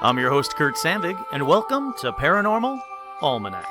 I'm your host, Kurt Sandvig, and welcome to Paranormal Almanac.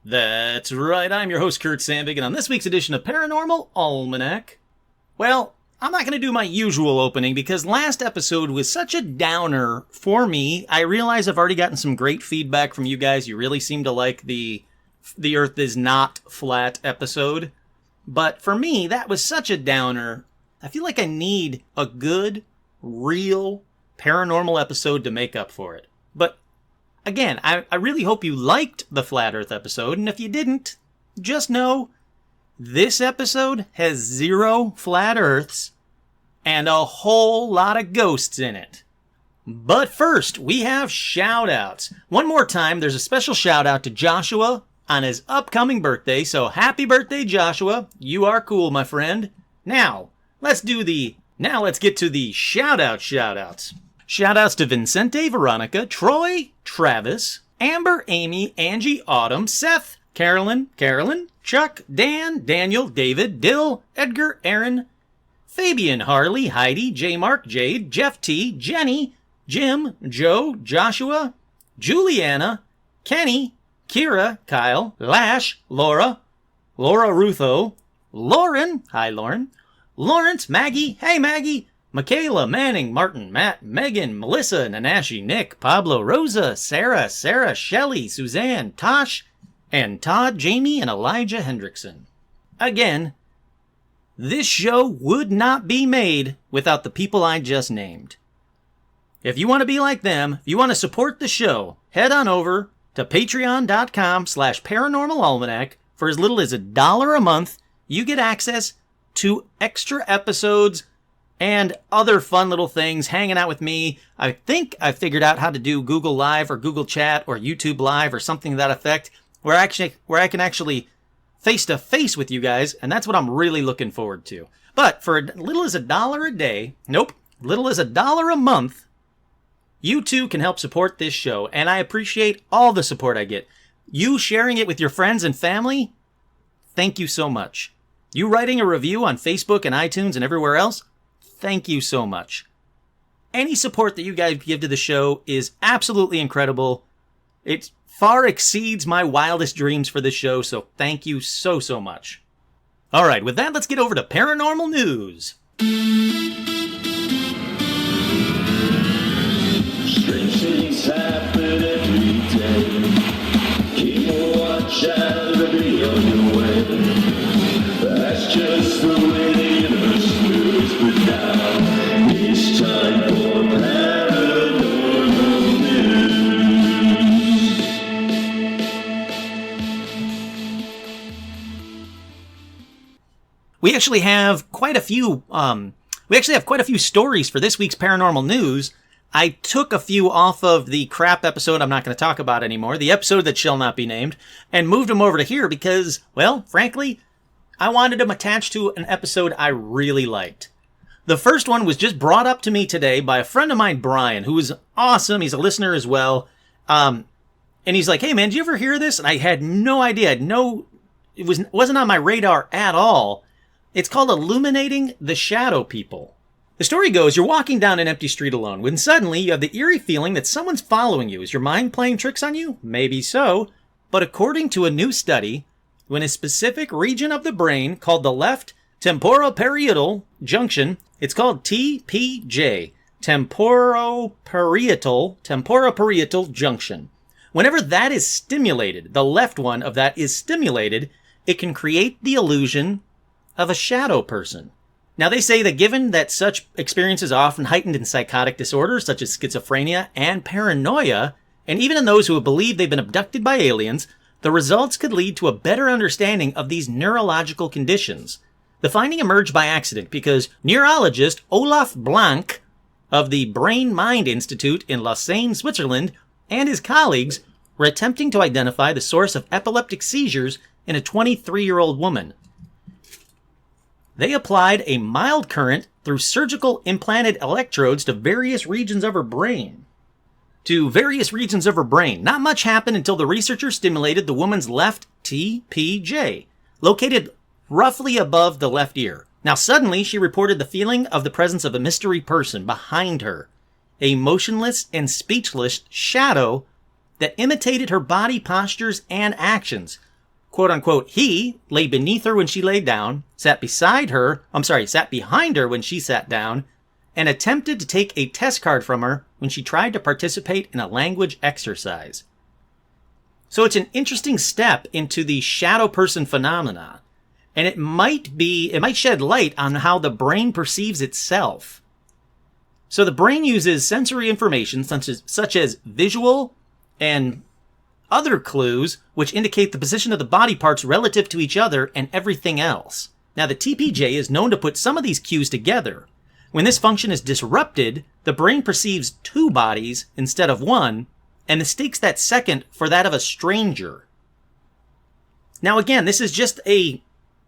That's right, I'm your host, Kurt Sandvig, and on this week's edition of Paranormal Almanac, well, I'm not going to do my usual opening because last episode was such a downer for me. I realize I've already gotten some great feedback from you guys. You really seem to like the Earth is Not Flat episode. But for me, that was such a downer. I feel like I need a good, real paranormal episode to make up for it. But again, I really hope you liked the Flat Earth episode, and if you didn't, just know this episode has 0 flat Earths and a whole lot of ghosts in it. But first, we have shout-outs. One more time, there's a special shout-out to Joshua on his upcoming birthday, so happy birthday, Joshua. You are cool, my friend. Now, let's get to the shout-outs. Shout-outs to Vincente, Veronica, Troy, Travis, Amber, Amy, Angie, Autumn, Seth, Carolyn, Chuck, Dan, Daniel, David, Dill, Edgar, Aaron, Fabian, Harley, Heidi, J. Mark, Jade, Jeff T, Jenny, Jim, Joe, Joshua, Juliana, Kenny, Kira, Kyle, Lash, Laura Rutho, Lauren, hi Lauren, Lawrence, Maggie, hey Maggie, Michaela, Manning, Martin, Matt, Megan, Melissa, Nanashi, Nick, Pablo, Rosa, Sarah, Shelley, Suzanne, Tosh, and Todd, Jamie, and Elijah Hendrickson. Again, this show would not be made without the people I just named. If you want to be like them, if you want to support the show, head on over to patreon.com/paranormalalmanac. For as little as $1 a month, you get access to extra episodes and other fun little things, hanging out with me. I think I figured out how to do Google Live or Google Chat or YouTube Live or something to that effect, where I can actually face-to-face with you guys, and that's what I'm really looking forward to. But for as little as $1 a day, little as $1 a month, you too can help support this show, and I appreciate all the support I get. You sharing it with your friends and family, thank you so much. You writing a review on Facebook and iTunes and everywhere else, thank you so much. Any support that you guys give to the show is absolutely incredible. It far exceeds my wildest dreams for this show, so thank you so much. Alright, with that, let's get over to paranormal news. Strange things happen every day. Keep a watch out to be on your way. That's just the way the universe moves, but now it's time for paranormal news. We actually have quite a few stories for this week's paranormal news. I took a few off of the crap episode I'm not going to talk about anymore, the episode that shall not be named, and moved them over to here because, well, frankly, I wanted them attached to an episode I really liked. The first one was just brought up to me today by a friend of mine, Brian, who is awesome. He's a listener as well. And he's like, hey man, did you ever hear this? And I had no idea. It wasn't on my radar at all. It's called Illuminating the Shadow People. The story goes, you're walking down an empty street alone when suddenly you have the eerie feeling that someone's following you. Is your mind playing tricks on you? Maybe so. But according to a new study, when a specific region of the brain called the left temporoparietal junction, it's called TPJ, temporoparietal junction. Whenever that is stimulated, the left one of that is stimulated, it can create the illusion of a shadow person. Now, they say that given that such experiences are often heightened in psychotic disorders such as schizophrenia and paranoia, and even in those who have believed they've been abducted by aliens, the results could lead to a better understanding of these neurological conditions. The finding emerged by accident because neurologist Olaf Blank of the Brain Mind Institute in Lausanne, Switzerland, and his colleagues were attempting to identify the source of epileptic seizures in a 23-year-old woman. They applied a mild current through surgical implanted electrodes to various regions of her brain. Not much happened until the researchers stimulated the woman's left TPJ, located roughly above the left ear. Now suddenly she reported the feeling of the presence of a mystery person behind her, a motionless and speechless shadow that imitated her body postures and actions. Quote unquote, he lay beneath her when she lay down, sat behind her when she sat down, and attempted to take a test card from her when she tried to participate in a language exercise. So it's an interesting step into the shadow person phenomena, and it might shed light on how the brain perceives itself. So the brain uses sensory information such as visual and other clues which indicate the position of the body parts relative to each other and everything else. Now the TPJ is known to put some of these cues together. When this function is disrupted, the brain perceives two bodies instead of one, and mistakes that second for that of a stranger. Now again, this is just a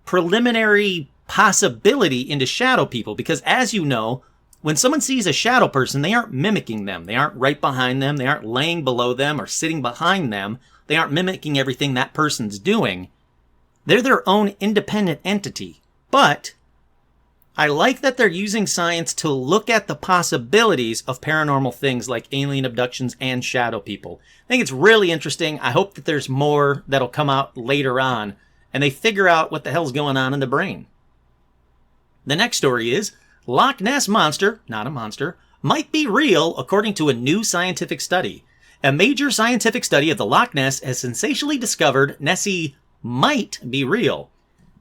preliminary possibility into shadow people, because as you know, when someone sees a shadow person, they aren't mimicking them. They aren't right behind them. They aren't laying below them or sitting behind them. They aren't mimicking everything that person's doing. They're their own independent entity. But I like that they're using science to look at the possibilities of paranormal things like alien abductions and shadow people. I think it's really interesting. I hope that there's more that'll come out later on, and they figure out what the hell's going on in the brain. The next story is Loch Ness Monster, not a monster, might be real according to a new scientific study. A major scientific study of the Loch Ness has sensationally discovered Nessie might be real.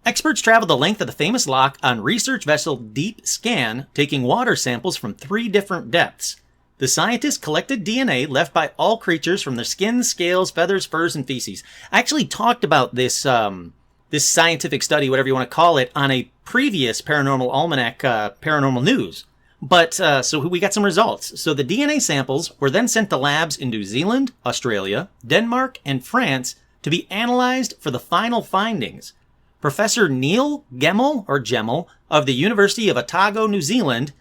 Experts traveled the length of the famous loch on research vessel Deep Scan, taking water samples from 3 different depths. The scientists collected DNA left by all creatures from their skin, scales, feathers, furs, and feces. I actually talked about this scientific study, whatever you want to call it, on a previous Paranormal Almanac Paranormal News. But, so we got some results. So the DNA samples were then sent to labs in New Zealand, Australia, Denmark, and France to be analyzed for the final findings. Professor Neil Gemmell of the University of Otago, New Zealand,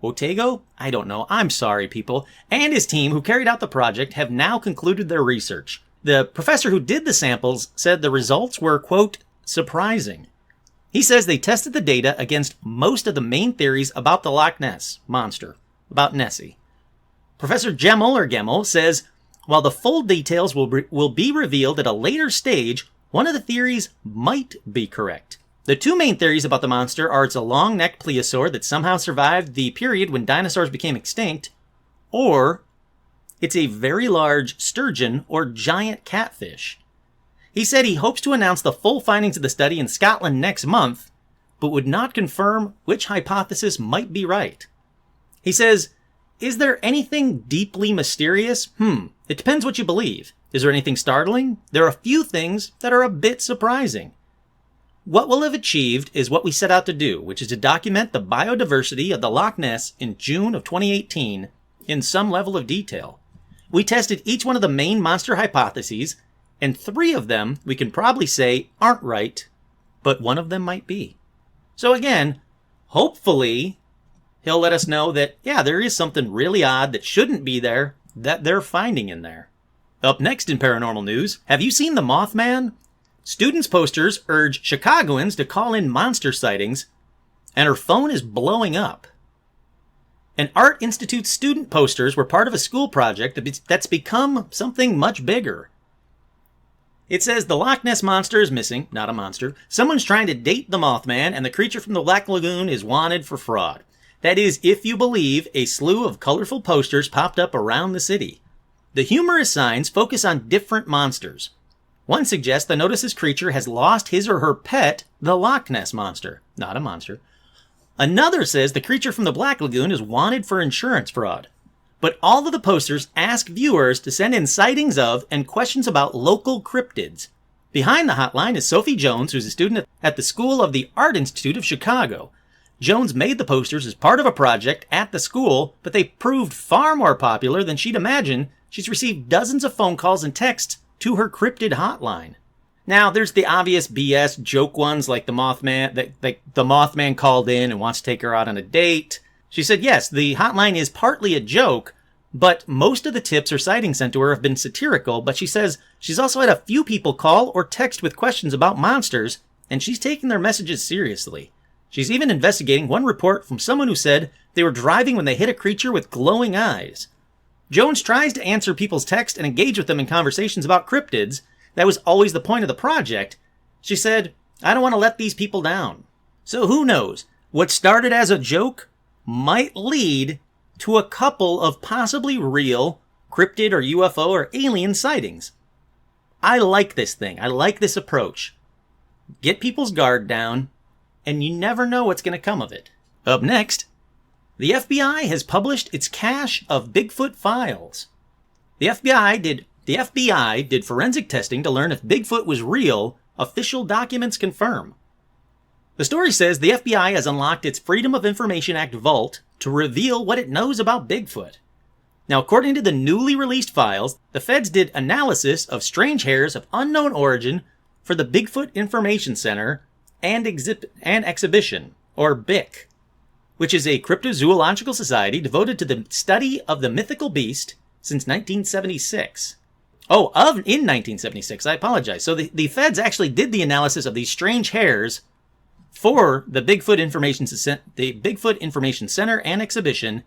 Otago? I don't know. I'm sorry, people. And his team who carried out the project have now concluded their research. The professor who did the samples said the results were, quote, surprising. He says they tested the data against most of the main theories about the Loch Ness Monster, about Nessie. Professor Gemmell says, while the full details will be revealed at a later stage, one of the theories might be correct. The 2 main theories about the monster are it's a long-necked plesiosaur that somehow survived the period when dinosaurs became extinct, or it's a very large sturgeon or giant catfish. He said he hopes to announce the full findings of the study in Scotland next month, but would not confirm which hypothesis might be right. He says, is there anything deeply mysterious? It depends what you believe. Is there anything startling? There are a few things that are a bit surprising. What we'll have achieved is what we set out to do, which is to document the biodiversity of the Loch Ness in June of 2018 in some level of detail. We tested each one of the main monster hypotheses, and 3 of them we can probably say aren't right, but one of them might be. So again, hopefully he'll let us know that, yeah, there is something really odd that shouldn't be there that they're finding in there. Up next in paranormal news, have you seen the Mothman? Students' posters urge Chicagoans to call in monster sightings, and her phone is blowing up. An Art Institute student posters were part of a school project that's become something much bigger. It says the Loch Ness Monster is missing, not a monster. Someone's trying to date the Mothman, and the creature from the Black Lagoon is wanted for fraud. That is, if you believe a slew of colorful posters popped up around the city. The humorous signs focus on different monsters. One suggests the notice's creature has lost his or her pet, the Loch Ness Monster, not a monster. Another says the creature from the Black Lagoon is wanted for insurance fraud. But all of the posters ask viewers to send in sightings of and questions about local cryptids. Behind the hotline is Sophie Jones, who's a student at the School of the Art Institute of Chicago. Jones made the posters as part of a project at the school, but they proved far more popular than she'd imagined she's received dozens of phone calls and texts to her cryptid hotline. Now, there's the obvious BS joke ones like the Mothman, the Mothman called in and wants to take her out on a date. She said, yes, the hotline is partly a joke, but most of the tips or sightings sent to her have been satirical, but she says she's also had a few people call or text with questions about monsters, and she's taking their messages seriously. She's even investigating one report from someone who said they were driving when they hit a creature with glowing eyes. Jones tries to answer people's texts and engage with them in conversations about cryptids. That was always the point of the project. She said, I don't want to let these people down. So who knows? What started as a joke might lead to a couple of possibly real cryptid or UFO or alien sightings. I like this thing. I like this approach. Get people's guard down, and you never know what's going to come of it. Up next, the FBI has published its cache of Bigfoot files. The FBI did forensic testing to learn if Bigfoot was real, official documents confirm. The story says the FBI has unlocked its Freedom of Information Act vault to reveal what it knows about Bigfoot. Now, according to the newly released files, the feds did analysis of strange hairs of unknown origin for the Bigfoot Information Center and Exhibition, or BIC, which is a cryptozoological society devoted to the study of the mythical beast since 1976. In 1976, I apologize. So the feds actually did the analysis of these strange hairs for the Bigfoot Information Center and Exhibition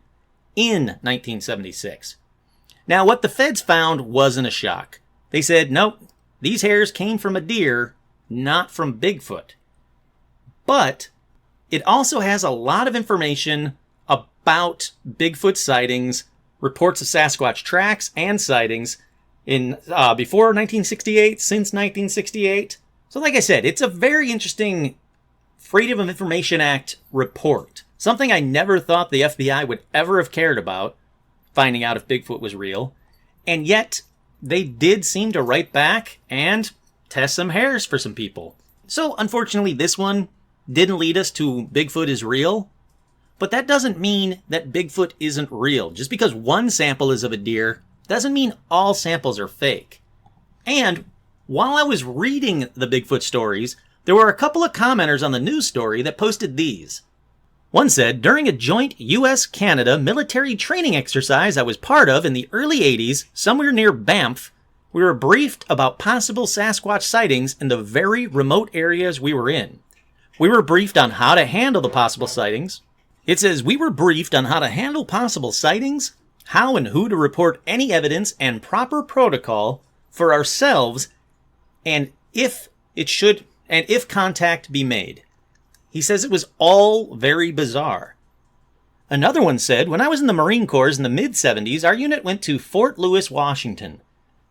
in 1976. Now, what the feds found wasn't a shock. They said, nope, these hairs came from a deer, not from Bigfoot. But it also has a lot of information about Bigfoot sightings, reports of Sasquatch tracks and sightings in before 1968, since 1968. So like I said, it's a very interesting Freedom of Information Act report. Something I never thought the FBI would ever have cared about, finding out if Bigfoot was real. And yet, they did seem to write back and test some hairs for some people. So, unfortunately, this one didn't lead us to Bigfoot is real. But that doesn't mean that Bigfoot isn't real. Just because one sample is of a deer doesn't mean all samples are fake. And while I was reading the Bigfoot stories, there were a couple of commenters on the news story that posted these. One said, during a joint US-Canada military training exercise I was part of in the early 80s, somewhere near Banff, we were briefed about possible Sasquatch sightings in the very remote areas we were in. We were briefed on how to handle the possible sightings. It says, we were briefed on how to handle possible sightings, how and who to report any evidence and proper protocol for ourselves, and if contact be made. He says it was all very bizarre. Another one said, when I was in the Marine Corps in the mid-70s, our unit went to Fort Lewis, Washington.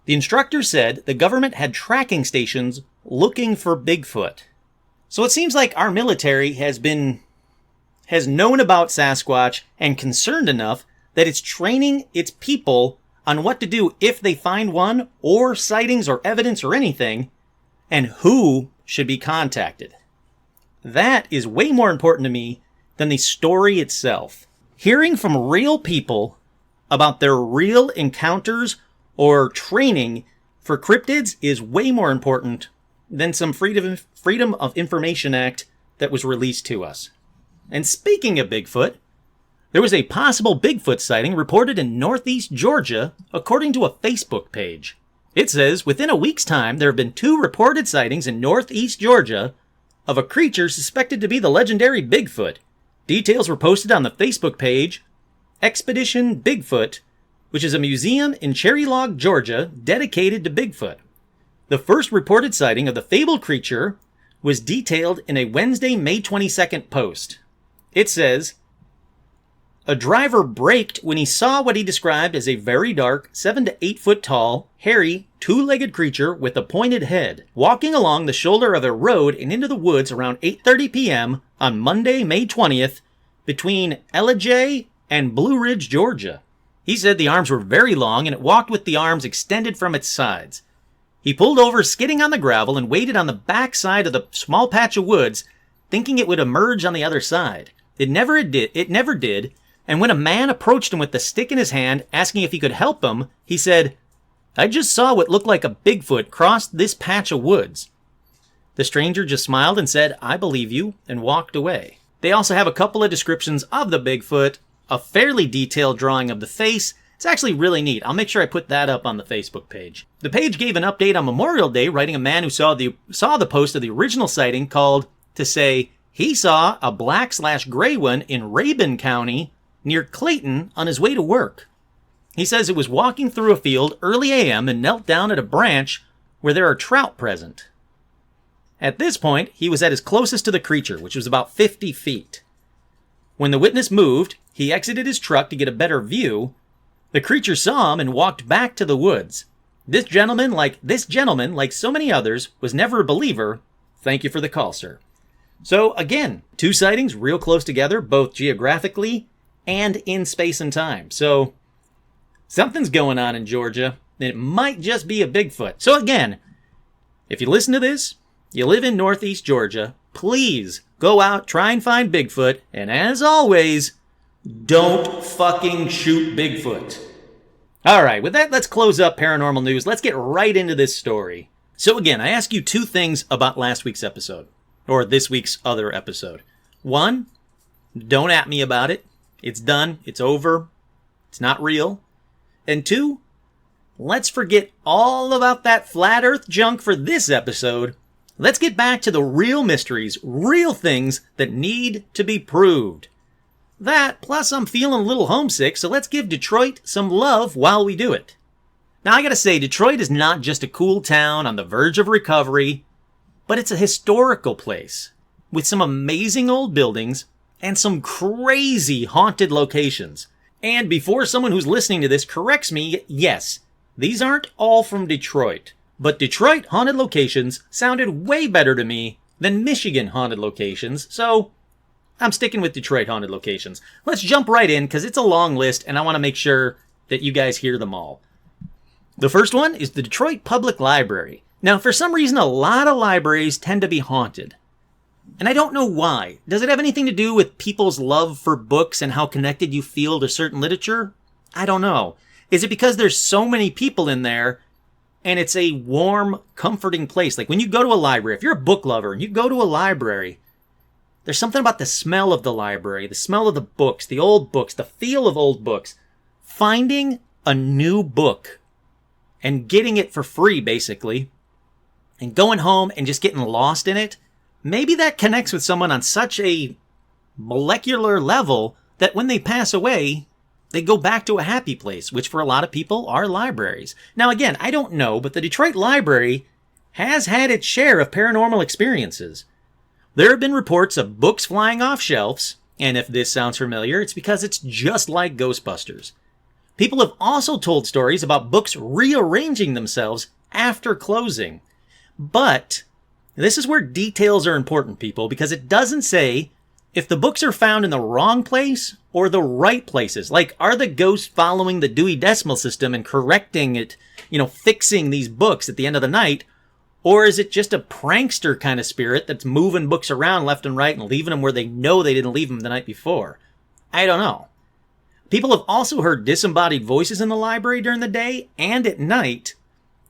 The instructor said the government had tracking stations looking for Bigfoot. So it seems like our military has known about Sasquatch and concerned enough that it's training its people on what to do if they find one, or sightings or evidence or anything, and who should be contacted. That is way more important to me than the story itself. Hearing from real people about their real encounters or training for cryptids is way more important than some Freedom of Information Act that was released to us. And speaking of Bigfoot, there was a possible Bigfoot sighting reported in northeast Georgia, according to a Facebook page. It says, within a week's time, there have been 2 reported sightings in northeast Georgia of a creature suspected to be the legendary Bigfoot. Details were posted on the Facebook page Expedition Bigfoot, which is a museum in Cherry Log, Georgia, dedicated to Bigfoot. The first reported sighting of the fabled creature was detailed in a Wednesday, May 22nd post. It says, a driver braked when he saw what he described as a very dark, 7 to 8 foot tall, hairy, 2-legged creature with a pointed head, walking along the shoulder of a road and into the woods around 8:30 p.m. on Monday, May 20th, between Ellijay and Blue Ridge, Georgia. He said the arms were very long and it walked with the arms extended from its sides. He pulled over, skidding on the gravel, and waited on the back side of the small patch of woods, thinking it would emerge on the other side. It never did, And when a man approached him with the stick in his hand, asking if he could help him, he said, "I just saw what looked like a Bigfoot cross this patch of woods." The stranger just smiled and said, "I believe you," and walked away. They also have a couple of descriptions of the Bigfoot, a fairly detailed drawing of the face. It's actually really neat. I'll make sure I put that up on the Facebook page. The page gave an update on Memorial Day, writing a man who saw the post of the original sighting called to say he saw a black/gray one in Rabun County near Clayton on his way to work. He says it was walking through a field early a.m. and knelt down at a branch where there are trout present. At this point, he was at his closest to the creature, which was about 50 feet. When the witness moved, he exited his truck to get a better view. The creature saw him and walked back to the woods. This gentleman, like so many others, was never a believer. Thank you for the call, sir. So again, 2 sightings real close together, both geographically and in space and time. So something's going on in Georgia, and it might just be a Bigfoot. So again, if you listen to this, you live in Northeast Georgia, please go out, try and find Bigfoot, and as always, don't fucking shoot Bigfoot. All right, with that, let's close up paranormal news. Let's get right into this story. So again, I asked you 2 things about last week's episode, or this week's other episode. 1, don't at me about it. It's done. It's over. It's not real. And 2, let's forget all about that flat earth junk for this episode. Let's get back to the real mysteries, real things that need to be proved. That, plus I'm feeling a little homesick, so let's give Detroit some love while we do it. Now I gotta say, Detroit is not just a cool town on the verge of recovery, but it's a historical place with some amazing old buildings and some crazy haunted locations. And before someone who's listening to this corrects me, yes, these aren't all from Detroit. But Detroit haunted locations sounded way better to me than Michigan haunted locations, so I'm sticking with Detroit haunted locations. Let's jump right in, because it's a long list, and I want to make sure that you guys hear them all. The first one is the Detroit Public Library. Now, for some reason, a lot of libraries tend to be haunted. And I don't know why. Does it have anything to do with people's love for books and how connected you feel to certain literature? I don't know. Is it because there's so many people in there and it's a warm, comforting place? Like when you go to a library, if you're a book lover and you go to a library, there's something about the smell of the library, the smell of the books, the old books, the feel of old books. Finding a new book and getting it for free, basically, and going home and just getting lost in it, maybe that connects with someone on such a molecular level that when they pass away, they go back to a happy place, which for a lot of people are libraries. Now again, I don't know, but the Detroit Library has had its share of paranormal experiences. There have been reports of books flying off shelves, and if this sounds familiar, it's because it's just like Ghostbusters. People have also told stories about books rearranging themselves after closing. But this is where details are important, people, because it doesn't say if the books are found in the wrong place or the right places. Like, are the ghosts following the Dewey Decimal System and correcting it, fixing these books at the end of the night? Or is it just a prankster kind of spirit that's moving books around left and right and leaving them where they know they didn't leave them the night before? I don't know. People have also heard disembodied voices in the library during the day and at night.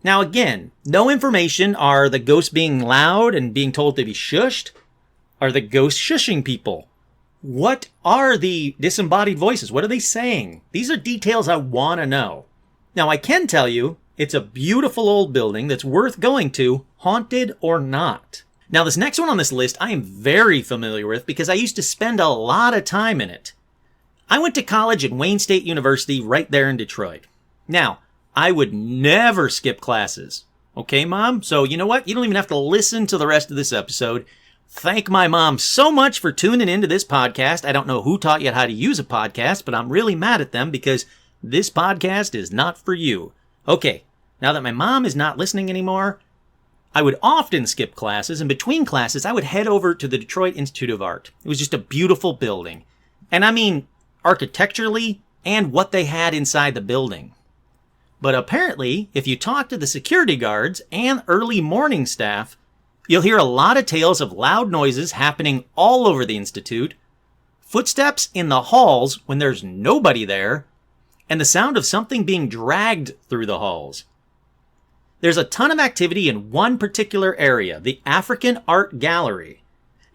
Now again, no information. Are the ghosts being loud and being told to be shushed? Are the ghosts shushing people? What are the disembodied voices? What are they saying? These are details I want to know. Now I can tell you, it's a beautiful old building that's worth going to, haunted or not. Now this next one on this list I am very familiar with because I used to spend a lot of time in it. I went to college at Wayne State University right there in Detroit. Now, I would never skip classes. Okay, Mom? So you know what? You don't even have to listen to the rest of this episode. Thank my mom so much for tuning into this podcast. I don't know who taught you how to use a podcast, but I'm really mad at them because this podcast is not for you. Okay, now that my mom is not listening anymore, I would often skip classes, and between classes, I would head over to the Detroit Institute of Art. It was just a beautiful building. And I mean, architecturally, and what they had inside the building. But apparently, if you talk to the security guards and early morning staff, you'll hear a lot of tales of loud noises happening all over the Institute, footsteps in the halls when there's nobody there, and the sound of something being dragged through the halls. There's a ton of activity in one particular area, the African Art Gallery.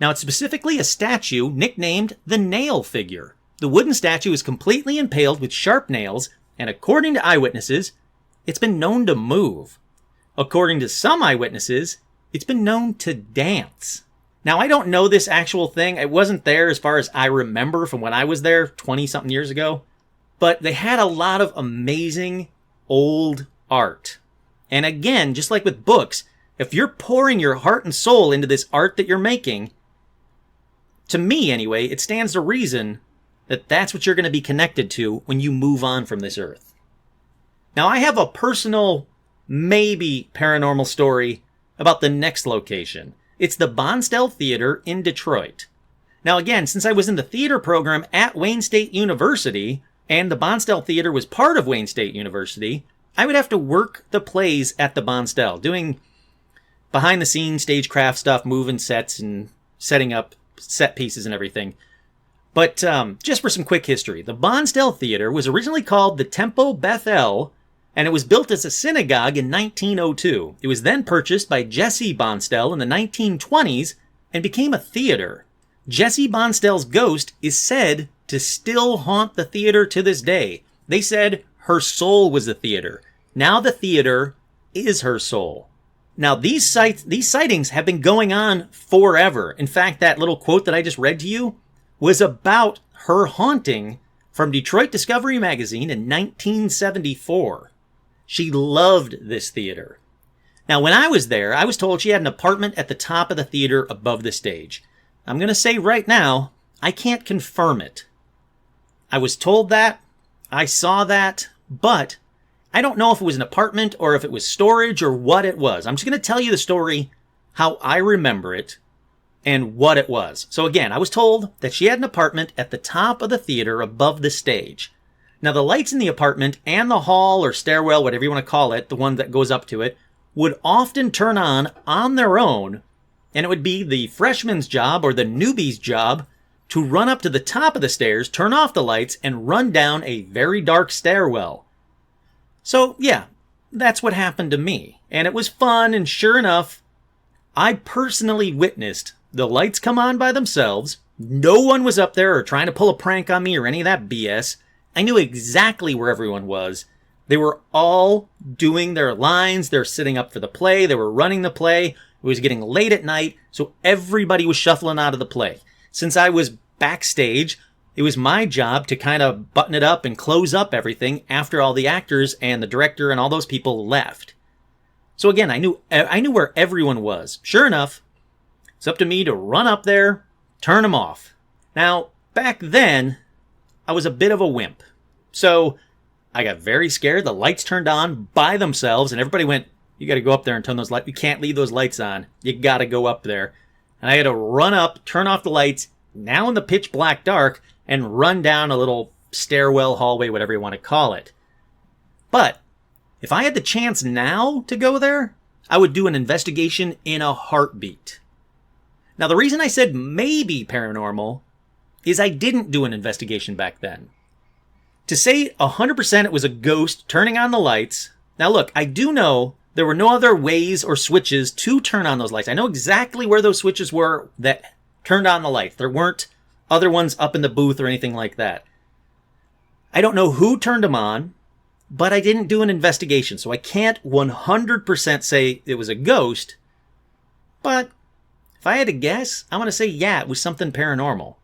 Now, it's specifically a statue nicknamed the Nail Figure. The wooden statue is completely impaled with sharp nails, and according to eyewitnesses, it's been known to move. According to some eyewitnesses, it's been known to dance. Now, I don't know this actual thing. It wasn't there as far as I remember from when I was there 20-something years ago. But they had a lot of amazing old art. And again, just like with books, if you're pouring your heart and soul into this art that you're making, to me anyway, it stands to reason that that's what you're going to be connected to when you move on from this earth. Now, I have a personal, maybe paranormal story about the next location. It's the Bonstell Theater in Detroit. Now, again, since I was in the theater program at Wayne State University, and the Bonstell Theater was part of Wayne State University, I would have to work the plays at the Bonstell, doing behind-the-scenes stagecraft stuff, moving sets and setting up set pieces and everything. But just for some quick history, the Bonstell Theater was originally called the Temple Beth El, and it was built as a synagogue in 1902. It was then purchased by Jesse Bonstell in the 1920s and became a theater. Jesse Bonstell's ghost is said to still haunt the theater to this day. They said her soul was the theater. Now the theater is her soul. Now these sightings have been going on forever. In fact, that little quote that I just read to you was about her haunting from Detroit Discovery Magazine in 1974. She loved this theater. Now, when I was there, I was told she had an apartment at the top of the theater above the stage. I'm going to say right now, I can't confirm it. I was told that, I saw that, but I don't know if it was an apartment or if it was storage or what it was. I'm just going to tell you the story, how I remember it, and what it was. So again, I was told that she had an apartment at the top of the theater above the stage. Now, the lights in the apartment and the hall or stairwell, whatever you want to call it, the one that goes up to it, would often turn on their own, and it would be the freshman's job or the newbie's job to run up to the top of the stairs, turn off the lights, and run down a very dark stairwell. So, yeah, that's what happened to me. And it was fun, and sure enough, I personally witnessed the lights come on by themselves. No one was up there or trying to pull a prank on me or any of that BS. I knew exactly where everyone was. They were all doing their lines. They're sitting up for the play. They were running the play. It was getting late at night, so everybody was shuffling out of the play. Since I was backstage, it was my job to kind of button it up and close up everything after all the actors and the director and all those people left. So again, I knew where everyone was. Sure enough, it's up to me to run up there, turn them off. Now, back then, I was a bit of a wimp. So I got very scared. The lights turned on by themselves, and everybody went, you got to go up there and turn those lights. You can't leave those lights on. You got to go up there. And I had to run up, turn off the lights, now in the pitch black dark, and run down a little stairwell, hallway, whatever you want to call it. But if I had the chance now to go there, I would do an investigation in a heartbeat. Now, the reason I said maybe paranormal is I didn't do an investigation back then. To say 100% it was a ghost turning on the lights. Now look, I do know there were no other ways or switches to turn on those lights. I know exactly where those switches were that turned on the lights. There weren't other ones up in the booth or anything like that. I don't know who turned them on, but I didn't do an investigation, so I can't 100% say it was a ghost. But if I had to guess, I'm going to say, yeah, it was something paranormal.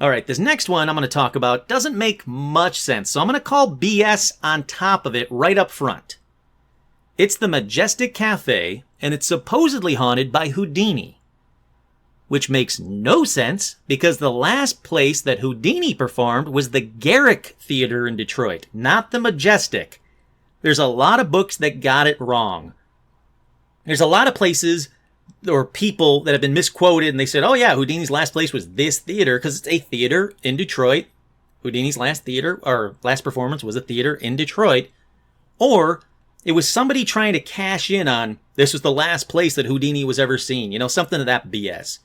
All right, this next one I'm going to talk about doesn't make much sense, so I'm going to call BS on top of it right up front. It's the Majestic Cafe, and it's supposedly haunted by Houdini. Which makes no sense, because the last place that Houdini performed was the Garrick Theater in Detroit, not the Majestic. There's a lot of books that got it wrong. There's a lot of places or people that have been misquoted, and they said, oh yeah, Houdini's last place was this theater, because it's a theater in Detroit. Houdini's last theater, or last performance was a theater in Detroit. Or it was somebody trying to cash in on, this was the last place that Houdini was ever seen. You know, something of that BS.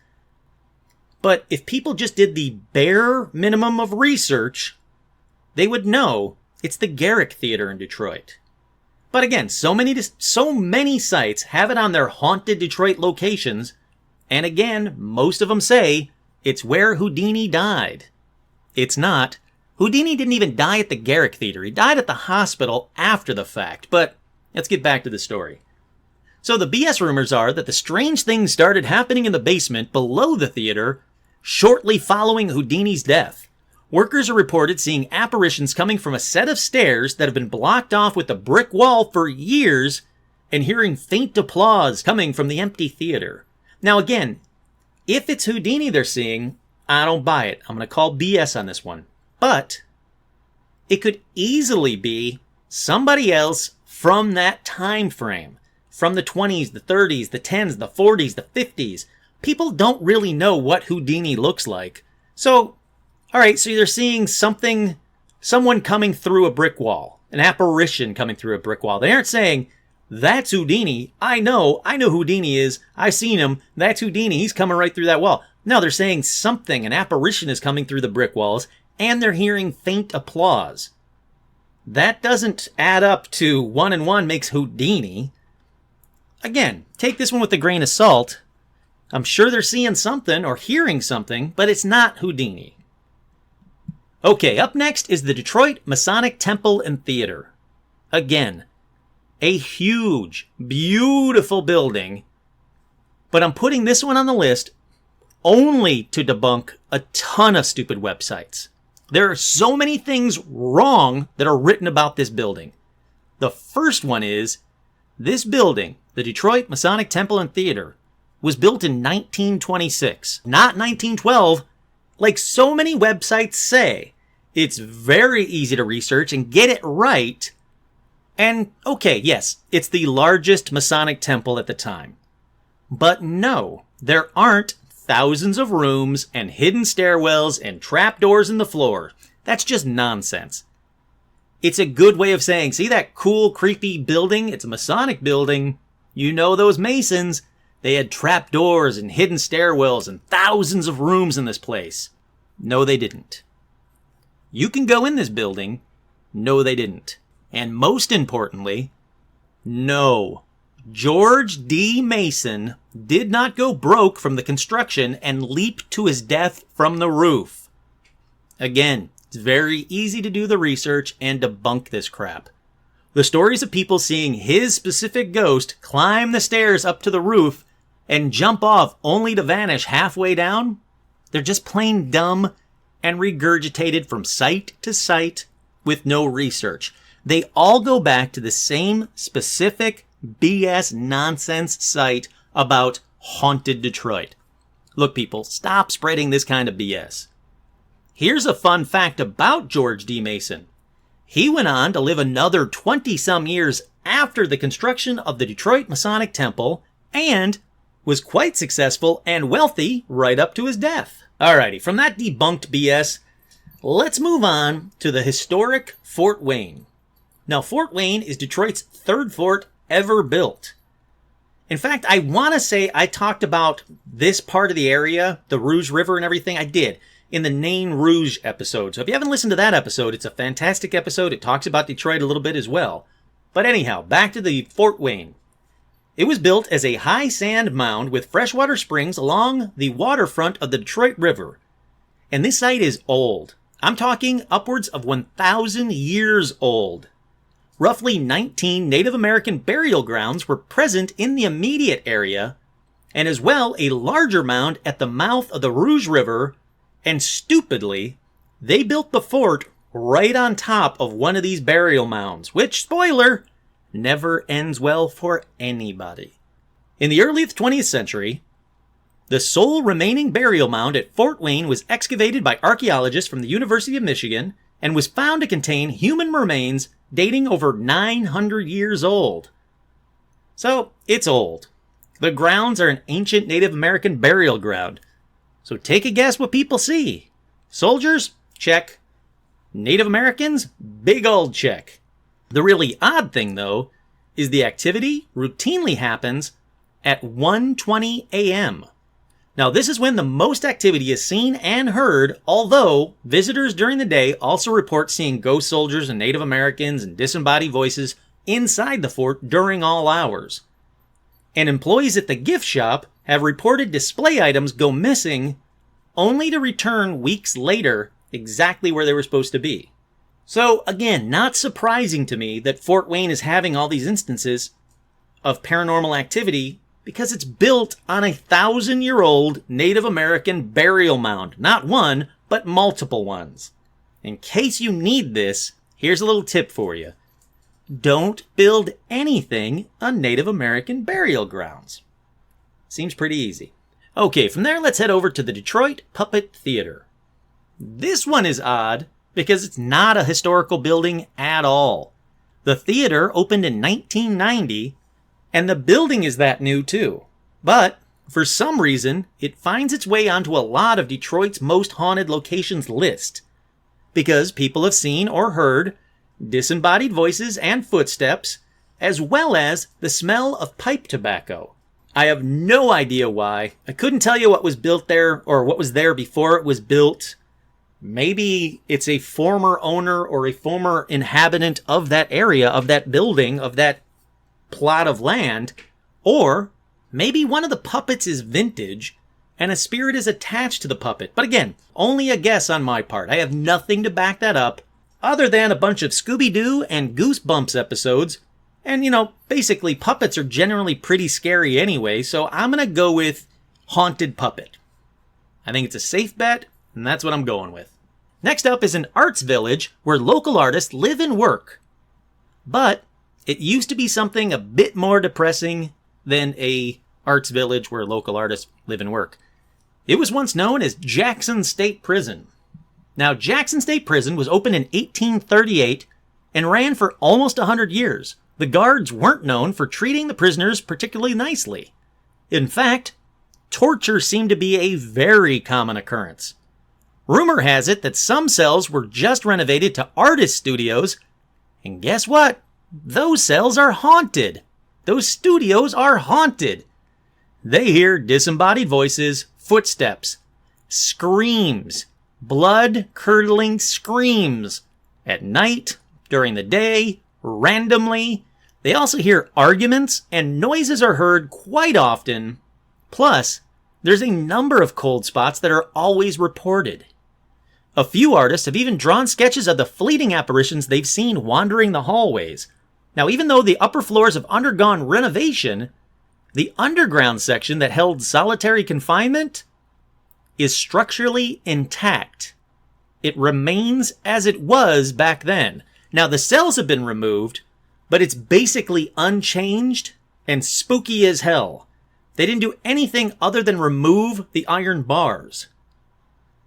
But if people just did the bare minimum of research, they would know it's the Garrick Theater in Detroit. But again, so many sites have it on their haunted Detroit locations, and again, most of them say it's where Houdini died. It's not. Houdini didn't even die at the Garrick Theater. He died at the hospital after the fact. But let's get back to the story. So the BS rumors are that the strange things started happening in the basement below the theater shortly following Houdini's death. Workers are reported seeing apparitions coming from a set of stairs that have been blocked off with a brick wall for years and hearing faint applause coming from the empty theater. Now again, if it's Houdini they're seeing, I don't buy it. I'm going to call BS on this one. But it could easily be somebody else from that time frame. From the 20s, the 30s, the 10s, the 40s, the 50s. People don't really know what Houdini looks like. So, alright, so they're seeing someone coming through a brick wall. An apparition coming through a brick wall. They aren't saying, that's Houdini. I know who Houdini is. I've seen him. That's Houdini. He's coming right through that wall. No, they're saying something, an apparition is coming through the brick walls, and they're hearing faint applause. That doesn't add up to 1 and 1 makes Houdini. Again, take this one with a grain of salt. I'm sure they're seeing something or hearing something, but it's not Houdini. Okay, up next is the Detroit Masonic Temple and Theater. Again, a huge, beautiful building, but I'm putting this one on the list only to debunk a ton of stupid websites. There are so many things wrong that are written about this building. The first one is, this building, the Detroit Masonic Temple and Theater, was built in 1926, not 1912, like so many websites say. It's very easy to research and get it right. And, okay, yes, it's the largest Masonic temple at the time. But no, there aren't thousands of rooms and hidden stairwells and trapdoors in the floor. That's just nonsense. It's a good way of saying, see that cool, creepy building? It's a Masonic building. You know those Masons. They had trapdoors and hidden stairwells and thousands of rooms in this place. No, they didn't. You can go in this building. No, they didn't. And most importantly, no. George D. Mason did not go broke from the construction and leap to his death from the roof. Again, it's very easy to do the research and debunk this crap. The stories of people seeing his specific ghost climb the stairs up to the roof and jump off only to vanish halfway down, they're just plain dumb and regurgitated from site to site with no research. They all go back to the same specific BS nonsense site about haunted Detroit. Look, people, stop spreading this kind of BS. Here's a fun fact about George D. Mason. He went on to live another 20-some years after the construction of the Detroit Masonic Temple and was quite successful and wealthy right up to his death. Alrighty, from that debunked BS, let's move on to the historic Fort Wayne. Now, Fort Wayne is Detroit's third fort ever built. In fact, I want to say I talked about this part of the area, the Rouge River and everything. I did in the Nain Rouge episode. So if you haven't listened to that episode, it's a fantastic episode. It talks about Detroit a little bit as well. But anyhow, back to the Fort Wayne. It was built as a high sand mound with freshwater springs along the waterfront of the Detroit River. And this site is old. I'm talking upwards of 1,000 years old. Roughly 19 Native American burial grounds were present in the immediate area, and as well a larger mound at the mouth of the Rouge River, and stupidly, they built the fort right on top of one of these burial mounds, which, spoiler, never ends well for anybody. In the early 20th century, the sole remaining burial mound at Fort Wayne was excavated by archaeologists from the University of Michigan and was found to contain human remains dating over 900 years old. So, it's old. The grounds are an ancient Native American burial ground. So take a guess what people see. Soldiers? Check. Native Americans? Big old check. The really odd thing, though, is the activity routinely happens at 1:20 a.m. Now, this is when the most activity is seen and heard, although visitors during the day also report seeing ghost soldiers and Native Americans and disembodied voices inside the fort during all hours. And employees at the gift shop have reported display items go missing only to return weeks later exactly where they were supposed to be. So, again, not surprising to me that Fort Wayne is having all these instances of paranormal activity because it's built on a 1,000-year-old Native American burial mound. Not one, but multiple ones. In case you need this, here's a little tip for you. Don't build anything on Native American burial grounds. Seems pretty easy. Okay, from there, let's head over to the Detroit Puppet Theater. This one is odd because it's not a historical building at all. The theater opened in 1990, and the building is that new too. But, for some reason, it finds its way onto a lot of Detroit's most haunted locations list. Because people have seen or heard disembodied voices and footsteps, as well as the smell of pipe tobacco. I have no idea why. I couldn't tell you what was built there or what was there before it was built. Maybe it's a former owner or a former inhabitant of that area, of that building, of that plot of land, or maybe one of the puppets is vintage and a spirit is attached to the puppet. But again, only a guess on my part. I have nothing to back that up other than a bunch of Scooby-Doo and Goosebumps episodes. And, basically puppets are generally pretty scary anyway, so I'm going to go with Haunted Puppet. I think it's a safe bet, and that's what I'm going with. Next up is an arts village where local artists live and work. But it used to be something a bit more depressing than a arts village where local artists live and work. It was once known as Jackson State Prison. Now, Jackson State Prison was opened in 1838 and ran for almost 100 years. The guards weren't known for treating the prisoners particularly nicely. In fact, torture seemed to be a very common occurrence. Rumor has it that some cells were just renovated to artist studios, and guess what? Those cells are haunted. Those studios are haunted. They hear disembodied voices, footsteps, screams, blood-curdling screams. At night, during the day, randomly. They also hear arguments, and noises are heard quite often. Plus, there's a number of cold spots that are always reported. A few artists have even drawn sketches of the fleeting apparitions they've seen wandering the hallways. Now, even though the upper floors have undergone renovation, the underground section that held solitary confinement is structurally intact. It remains as it was back then. Now, the cells have been removed, but it's basically unchanged and spooky as hell. They didn't do anything other than remove the iron bars.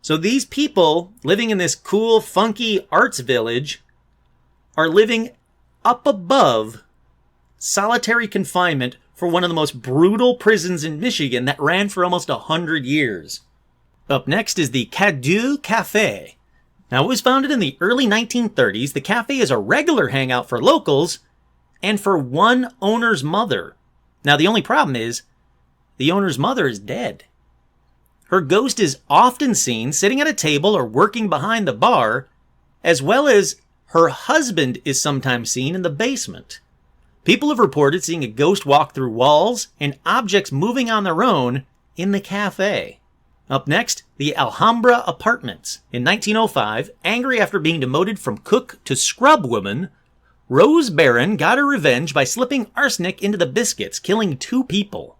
So these people living in this cool, funky arts village are living up above solitary confinement for one of the most brutal prisons in Michigan that ran for almost 100 years. Up next is the Cadou Cafe. Now, it was founded in the early 1930s. The cafe is a regular hangout for locals and for one owner's mother. Now, the only problem is the owner's mother is dead. Her ghost is often seen sitting at a table or working behind the bar, as well as her husband is sometimes seen in the basement. People have reported seeing a ghost walk through walls and objects moving on their own in the cafe. Up next, the Alhambra Apartments. In 1905, angry after being demoted from cook to scrub woman, Rose Barron got her revenge by slipping arsenic into the biscuits, killing 2 people.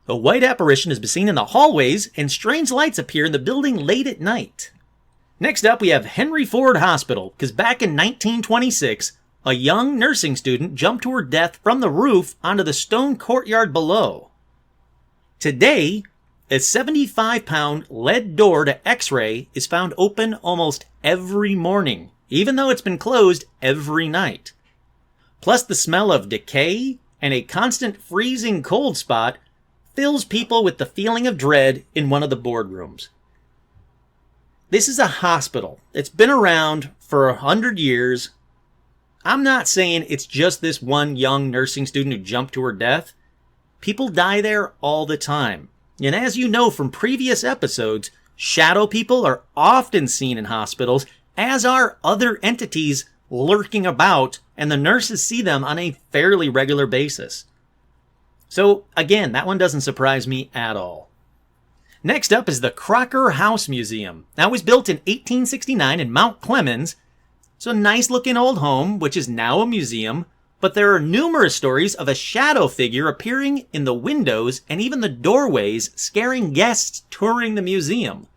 A white apparition has been seen in the hallways, and strange lights appear in the building late at night. Next up, we have Henry Ford Hospital, because back in 1926, a young nursing student jumped to her death from the roof onto the stone courtyard below. Today, a 75-pound lead door to X-ray is found open almost every morning, even though it's been closed every night. Plus, the smell of decay and a constant freezing cold spot fills people with the feeling of dread in one of the boardrooms. This is a hospital. It's been around for 100 years. I'm not saying it's just this one young nursing student who jumped to her death. People die there all the time. And as you know from previous episodes, shadow people are often seen in hospitals, as are other entities lurking about, and the nurses see them on a fairly regular basis. So again, that one doesn't surprise me at all. Next up is the Crocker House Museum. Now, it was built in 1869 in Mount Clemens. It's a nice looking old home, which is now a museum, but there are numerous stories of a shadow figure appearing in the windows and even the doorways, scaring guests touring the museum.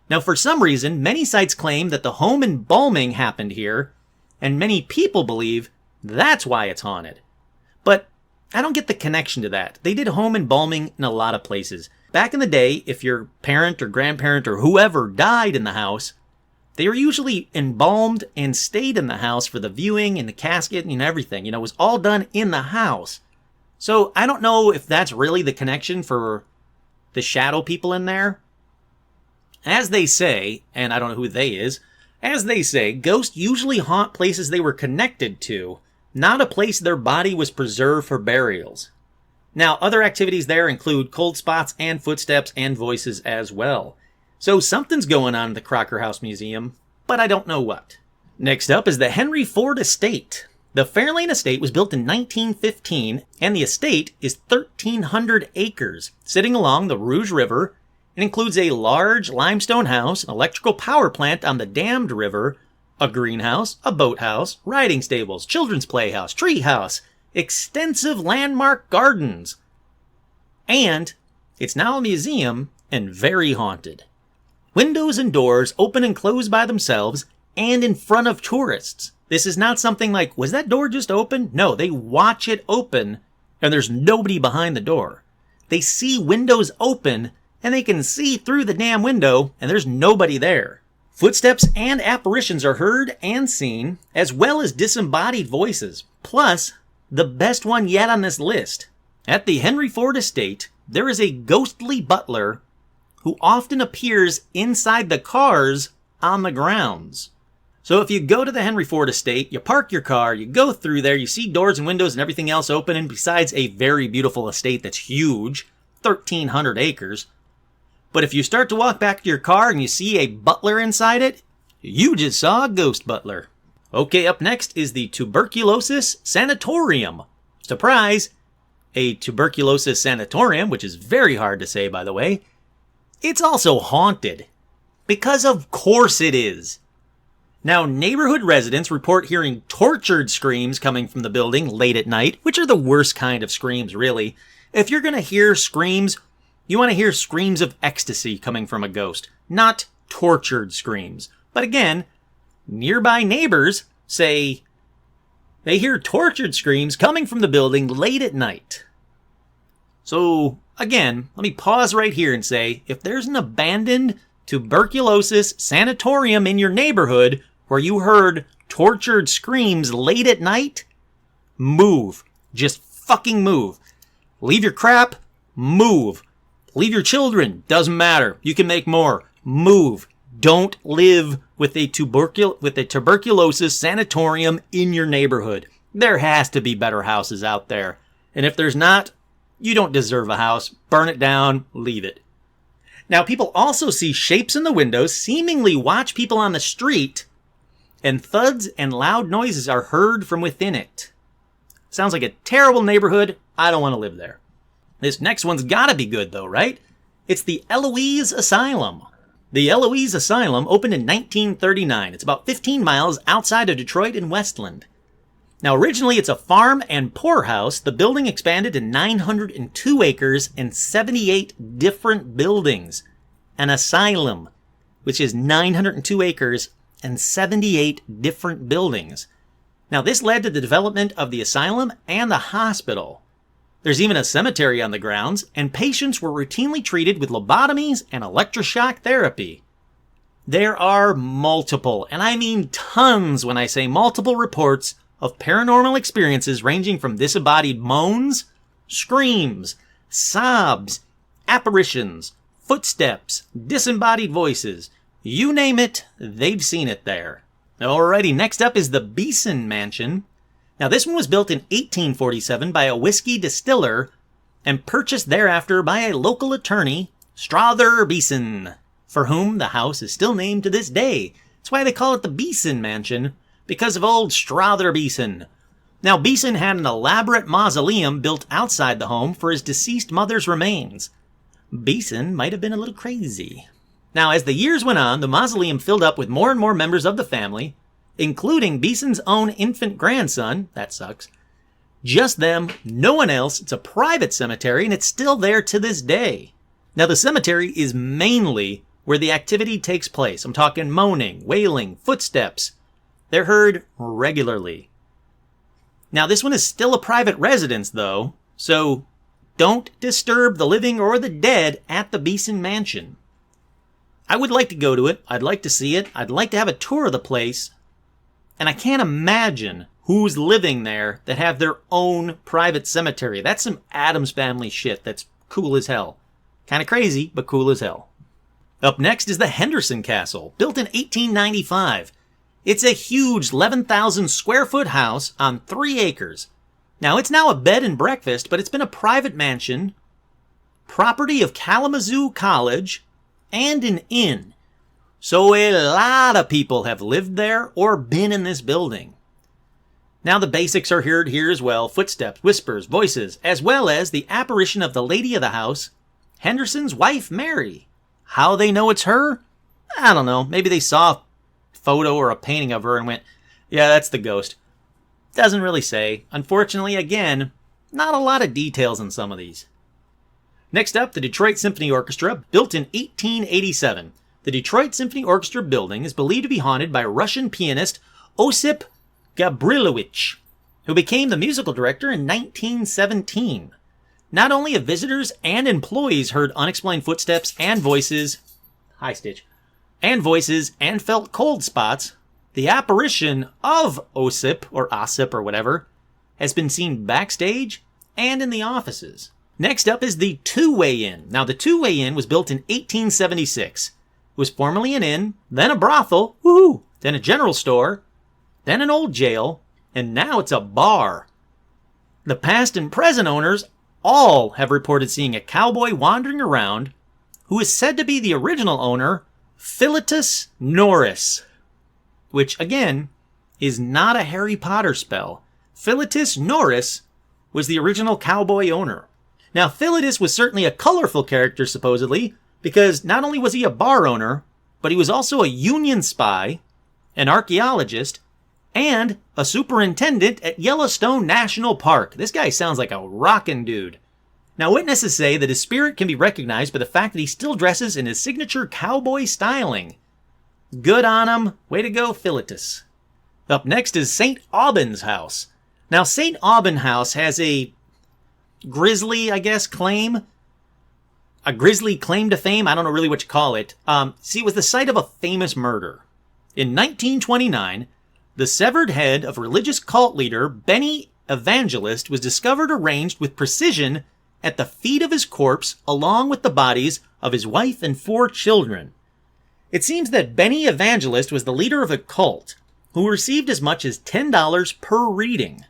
Now, for some reason, many sites claim that the home embalming happened here, and many people believe that's why it's haunted. But I don't get the connection to that. They did home embalming in a lot of places. Back in the day, if your parent or grandparent or whoever died in the house, they were usually embalmed and stayed in the house for the viewing and the casket and everything. It was all done in the house. So I don't know if that's really the connection for the shadow people in there. As they say, and I don't know who they is, as they say, ghosts usually haunt places they were connected to, not a place their body was preserved for burials. Now, other activities there include cold spots and footsteps and voices as well. So something's going on in the Crocker House Museum, but I don't know what. Next up is the Henry Ford Estate. The Fairlane Estate was built in 1915, and the estate is 1,300 acres, sitting along the Rouge River. It includes a large limestone house, an electrical power plant on the dammed river, a greenhouse, a boathouse, riding stables, children's playhouse, tree house, extensive landmark gardens. And it's now a museum and very haunted. Windows and doors open and close by themselves and in front of tourists. This is not something like, was that door just open? No, they watch it open and there's nobody behind the door. They see windows open and they can see through the damn window and there's nobody there. Footsteps and apparitions are heard and seen, as well as disembodied voices. Plus, the best one yet on this list. At the Henry Ford Estate, there is a ghostly butler who often appears inside the cars on the grounds. So if you go to the Henry Ford Estate, you park your car, you go through there, you see doors and windows and everything else open, and besides a very beautiful estate that's huge, 1,300 acres. But if you start to walk back to your car and you see a butler inside it, you just saw a ghost butler. Okay, up next is the Tuberculosis Sanatorium. Surprise! A tuberculosis sanatorium, which is very hard to say, by the way. It's also haunted. Because of course it is. Now, neighborhood residents report hearing tortured screams coming from the building late at night, which are the worst kind of screams, really. If you're going to hear screams, you want to hear screams of ecstasy coming from a ghost, not tortured screams. But again, nearby neighbors say they hear tortured screams coming from the building late at night. So, again, let me pause right here and say, if there's an abandoned tuberculosis sanatorium in your neighborhood where you heard tortured screams late at night, move. Just fucking move. Leave your crap, move. Leave your children, doesn't matter. You can make more. Move. Don't live with a tuberculosis sanatorium in your neighborhood. There has to be better houses out there. And if there's not, you don't deserve a house. Burn it down, leave it. Now, people also see shapes in the windows, seemingly watch people on the street, and thuds and loud noises are heard from within it. Sounds like a terrible neighborhood. I don't want to live there. This next one's gotta be good though, right? It's the Eloise Asylum. The Eloise Asylum opened in 1939. It's about 15 miles outside of Detroit in Westland. Now, originally it's a farm and poorhouse. The building expanded to 902 acres and 78 different buildings. An asylum, which is 902 acres and 78 different buildings. Now, this led to the development of the asylum and the hospital. There's even a cemetery on the grounds, and patients were routinely treated with lobotomies and electroshock therapy. There are multiple, and I mean tons when I say multiple reports of paranormal experiences ranging from disembodied moans, screams, sobs, apparitions, footsteps, disembodied voices. You name it, they've seen it there. Alrighty, next up is the Beeson Mansion. Now, this one was built in 1847 by a whiskey distiller and purchased thereafter by a local attorney, Strother Beeson, for whom the house is still named to this day. That's why they call it the Beeson Mansion, because of old Strother Beeson. Now, Beeson had an elaborate mausoleum built outside the home for his deceased mother's remains. Beeson might have been a little crazy. Now, as the years went on, the mausoleum filled up with more and more members of the family, including Beeson's own infant grandson. That sucks. Just them, no one else. It's a private cemetery, and it's still there to this day. Now, the cemetery is mainly where the activity takes place. I'm talking moaning, wailing, footsteps. They're heard regularly. Now, this one is still a private residence, though, so don't disturb the living or the dead at the Beeson Mansion. I would like to go to it. I'd like to see it. I'd like to have a tour of the place. And I can't imagine who's living there that have their own private cemetery. That's some Addams Family shit that's cool as hell. Kind of crazy, but cool as hell. Up next is the Henderson Castle, built in 1895. It's a huge 11,000 square foot house on 3 acres. Now, it's now a bed and breakfast, but it's been a private mansion, property of Kalamazoo College, and an inn. So a lot of people have lived there or been in this building. Now, the basics are heard here as well. Footsteps, whispers, voices, as well as the apparition of the lady of the house, Henderson's wife, Mary. How they know it's her? I don't know. Maybe they saw a photo or a painting of her and went, yeah, that's the ghost. Doesn't really say. Unfortunately, again, not a lot of details in some of these. Next up, the Detroit Symphony Orchestra, built in 1887. The Detroit Symphony Orchestra building is believed to be haunted by Russian pianist Osip Gabrilowitsch, who became the musical director in 1917. Not only have visitors and employees heard unexplained footsteps and voices, hi Stitch, and voices and felt cold spots, the apparition of Osip or whatever has been seen backstage and in the offices. Next up is the Two-Way Inn. Now, the Two-Way Inn was built in 1876. It was formerly an inn, then a brothel, woohoo, then a general store, then an old jail, and now it's a bar. The past and present owners all have reported seeing a cowboy wandering around who is said to be the original owner, Philetus Norris, which, again, is not a Harry Potter spell. Philetus Norris was the original cowboy owner. Now, Philetus was certainly a colorful character, supposedly, because not only was he a bar owner, but he was also a Union spy, an archaeologist, and a superintendent at Yellowstone National Park. This guy sounds like a rockin' dude. Now, witnesses say that his spirit can be recognized by the fact that he still dresses in his signature cowboy styling. Good on him. Way to go, Philetus. Up next is St. Aubyn's House. Now, St. Aubyn House has a grisly, claim. A grisly claim to fame. I don't know really what you call it. It was the site of a famous murder. In 1929, the severed head of religious cult leader Benny Evangelist was discovered arranged with precision at the feet of his corpse, along with the bodies of his wife and 4 children. It seems that Benny Evangelist was the leader of a cult who received as much as $10 per reading.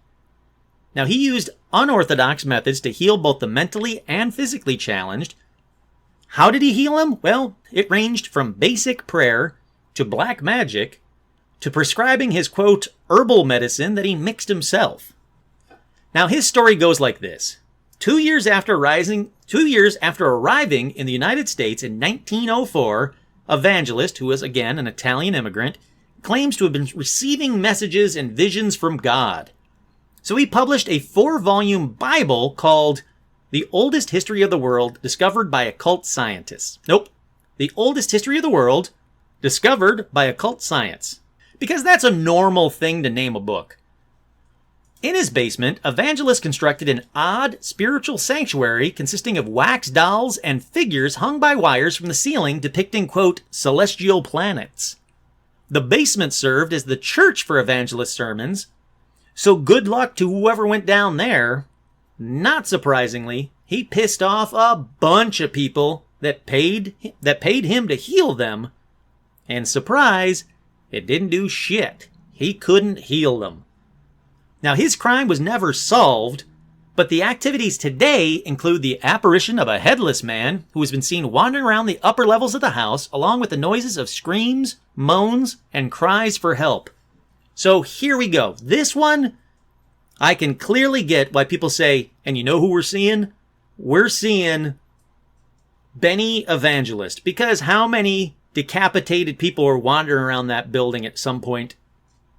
Now, he used unorthodox methods to heal both the mentally and physically challenged. How did he heal them? Well, it ranged from basic prayer to black magic to prescribing his, quote, herbal medicine that he mixed himself. Now, his story goes like this. 2 years after arriving in the United States in 1904, Evangelist, who was again an Italian immigrant, claims to have been receiving messages and visions from God. So he published a 4-volume Bible called The Oldest History of the World Discovered by Occult Scientists. Nope. The Oldest History of the World Discovered by Occult Science. Because that's a normal thing to name a book. In his basement, Evangelist constructed an odd spiritual sanctuary consisting of wax dolls and figures hung by wires from the ceiling depicting, quote, celestial planets. The basement served as the church for Evangelist's sermons, so good luck to whoever went down there. Not surprisingly, he pissed off a bunch of people that paid him to heal them, and surprise, it didn't do shit. He couldn't heal them. Now, his crime was never solved, But the activities today include the apparition of a headless man who has been seen wandering around the upper levels of the house, along with the noises of screams, moans, and cries for help. So here we go. This one, I can clearly get why people say, and you know who we're seeing? We're seeing Benny Evangelist. Because how many decapitated people are wandering around that building at some point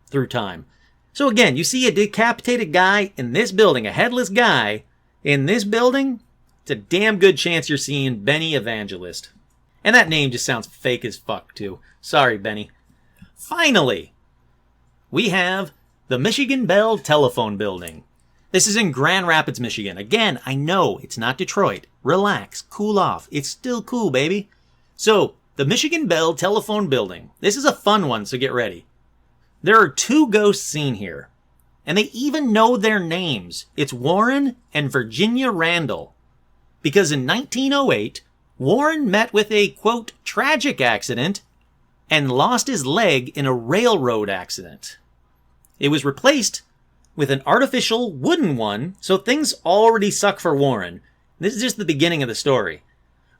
through time? So again, you see a decapitated guy in this building, a headless guy in this building, it's a damn good chance you're seeing Benny Evangelist. And that name just sounds fake as fuck, too. Sorry, Benny. Finally, we have the Michigan Bell Telephone Building. This is in Grand Rapids, Michigan. Again, I know it's not Detroit. Relax, cool off. It's still cool, baby. So, the Michigan Bell Telephone Building. This is a fun one, so get ready. There are two ghosts seen here, and they even know their names. It's Warren and Virginia Randall. Because in 1908, Warren met with a, quote, tragic accident and lost his leg in a railroad accident. It was replaced with an artificial wooden one, so things already suck for Warren. This is just the beginning of the story.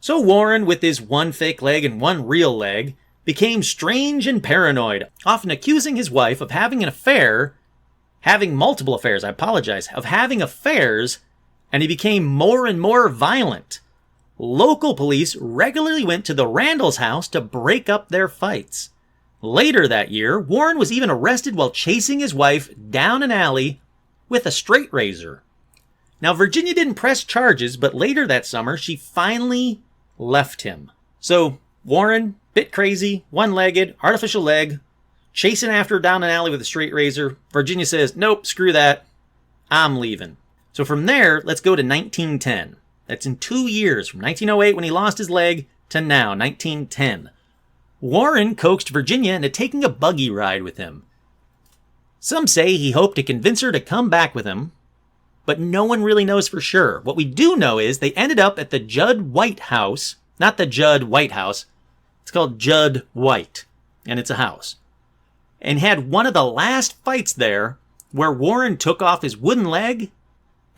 So Warren, with his one fake leg and one real leg, became strange and paranoid, often accusing his wife of having an affair, having multiple affairs, of having affairs, and he became more and more violent. Local police regularly went to the Randalls' house to break up their fights. Later that year, Warren was even arrested while chasing his wife down an alley with a straight razor. Now, Virginia didn't press charges, but later that summer, she finally left him. So, Warren, bit crazy, one-legged, artificial leg, chasing after her down an alley with a straight razor. Virginia says, nope, screw that. I'm leaving. So from there, let's go to 1910. That's in 2 years, from 1908 when he lost his leg to now, 1910. Warren coaxed Virginia into taking a buggy ride with him. Some say he hoped to convince her to come back with him, but no one really knows for sure. What we do know is they ended up at the Judd White House, not the Judd White House. It's called Judd White, and it's a house. And had one of the last fights there where Warren took off his wooden leg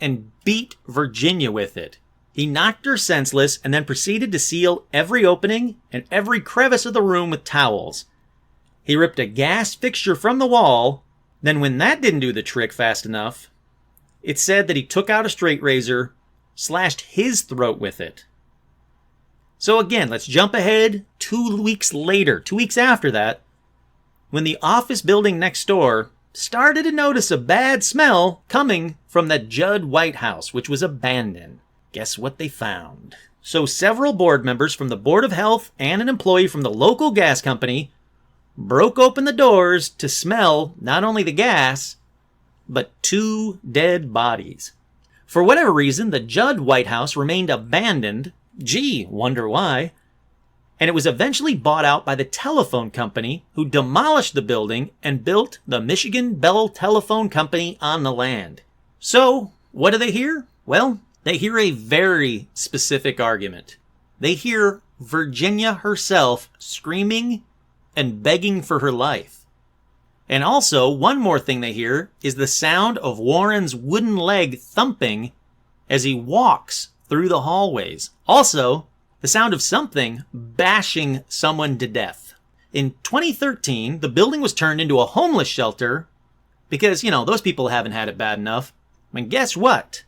and beat Virginia with it. He knocked her senseless and then proceeded to seal every opening and every crevice of the room with towels. He ripped a gas fixture from the wall. Then when that didn't do the trick fast enough, it said that he took out a straight razor, slashed his throat with it. So again, let's jump ahead 2 weeks later, 2 weeks after that, when the office building next door started to notice a bad smell coming from the Judd White House, which was abandoned. Guess what they found? So several board members from the Board of Health and an employee from the local gas company broke open the doors to smell not only the gas, but 2 dead bodies. For whatever reason, the Judd White House remained abandoned. Gee, wonder why. And it was eventually bought out by the telephone company, who demolished the building and built the Michigan Bell Telephone Company on the land. So, what do they hear? Well, they hear a very specific argument. They hear Virginia herself screaming and begging for her life. And also, one more thing they hear is the sound of Warren's wooden leg thumping as he walks through the hallways. Also, the sound of something bashing someone to death. In 2013, the building was turned into a homeless shelter because, those people haven't had it bad enough. And guess what?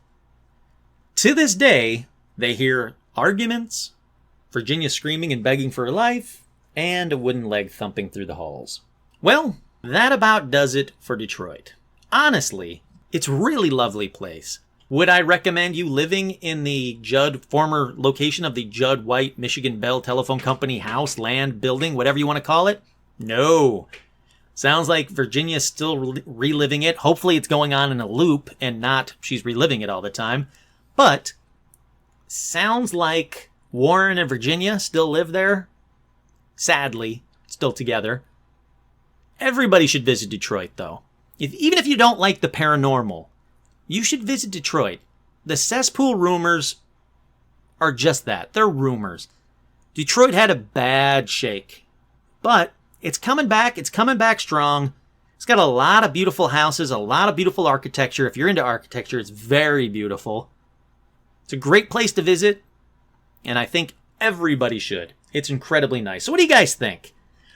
To this day, they hear arguments, Virginia screaming and begging for her life, and a wooden leg thumping through the halls. Well, that about does it for Detroit. Honestly, it's a really lovely place. Would I recommend you living in the former location of the Judd White Michigan Bell Telephone Company house, land, building, whatever you want to call it? No. Sounds like Virginia's still reliving it. Hopefully it's going on in a loop and not she's reliving it all the time. But sounds like Warren and Virginia still live there. Sadly, still together. Everybody should visit Detroit, though. Even if you don't like the paranormal, you should visit Detroit. The cesspool rumors are just that. They're rumors. Detroit had a bad shake. But it's coming back. It's coming back strong. It's got a lot of beautiful houses, a lot of beautiful architecture. If you're into architecture, it's very beautiful. It's a great place to visit, and I think everybody should. It's incredibly nice. So what do you guys think?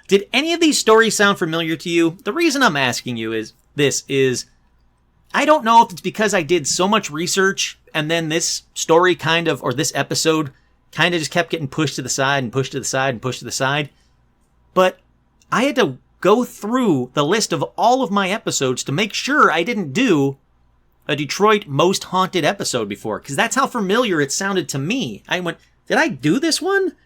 Did any of these stories sound familiar to you? The reason I'm asking you is I don't know if it's because I did so much research and then this story or this episode kind of just kept getting pushed to the side and pushed to the side and pushed to the side. But I had to go through the list of all of my episodes to make sure I didn't do a Detroit Most Haunted episode before, because that's how familiar it sounded to me. I went, did I do this one?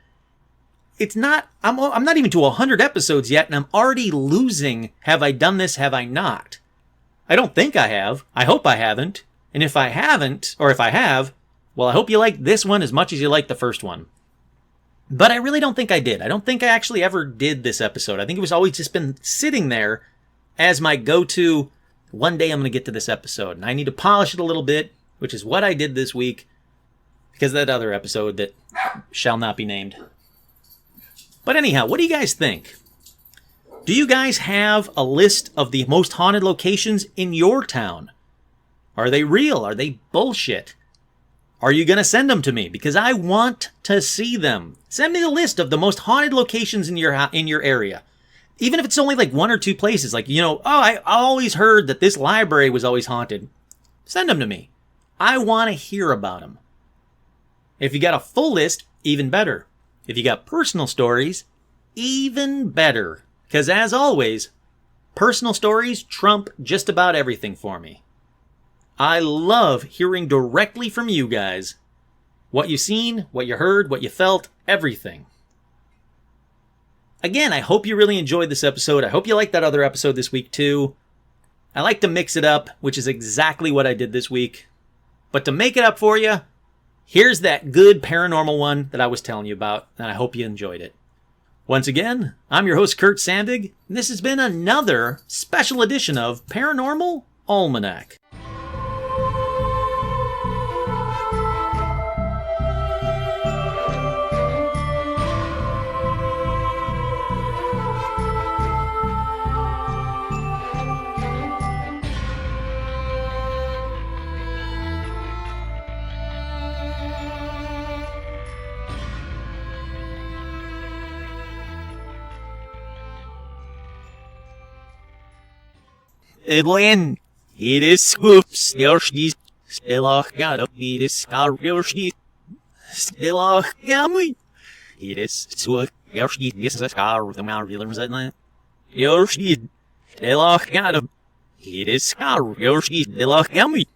It's not, I'm not even to 100 episodes yet, and I'm already losing, have I done this, have I not? I don't think I have. I hope I haven't. And if I haven't, or if I have, well, I hope you like this one as much as you like the first one. But I really don't think I did. I don't think I actually ever did this episode. I think it was always just been sitting there as my go-to, one day I'm going to get to this episode. And I need to polish it a little bit, which is what I did this week, because of that other episode that shall not be named. But anyhow, what do you guys think? Do you guys have a list of the most haunted locations in your town? Are they real? Are they bullshit? Are you going to send them to me? Because I want to see them. Send me the list of the most haunted locations in your area. Even if it's only like one or two places. Like, I always heard that this library was always haunted. Send them to me. I want to hear about them. If you got a full list, even better. If you got personal stories, even better. Because as always, personal stories trump just about everything for me. I love hearing directly from you guys. What you seen, what you heard, what you felt, everything. Again, I hope you really enjoyed this episode. I hope you liked that other episode this week too. I like to mix it up, which is exactly what I did this week. But to make it up for you, here's that good paranormal one that I was telling you about, and I hope you enjoyed it. Once again, I'm your host, Kurt Sandig, and this has been another special edition of Paranormal Almanac. When it is swoops, she's still got a beat is she still got me. It is swoop, she is a car with the mouth reelers at that. She still got a it is car, she still got me.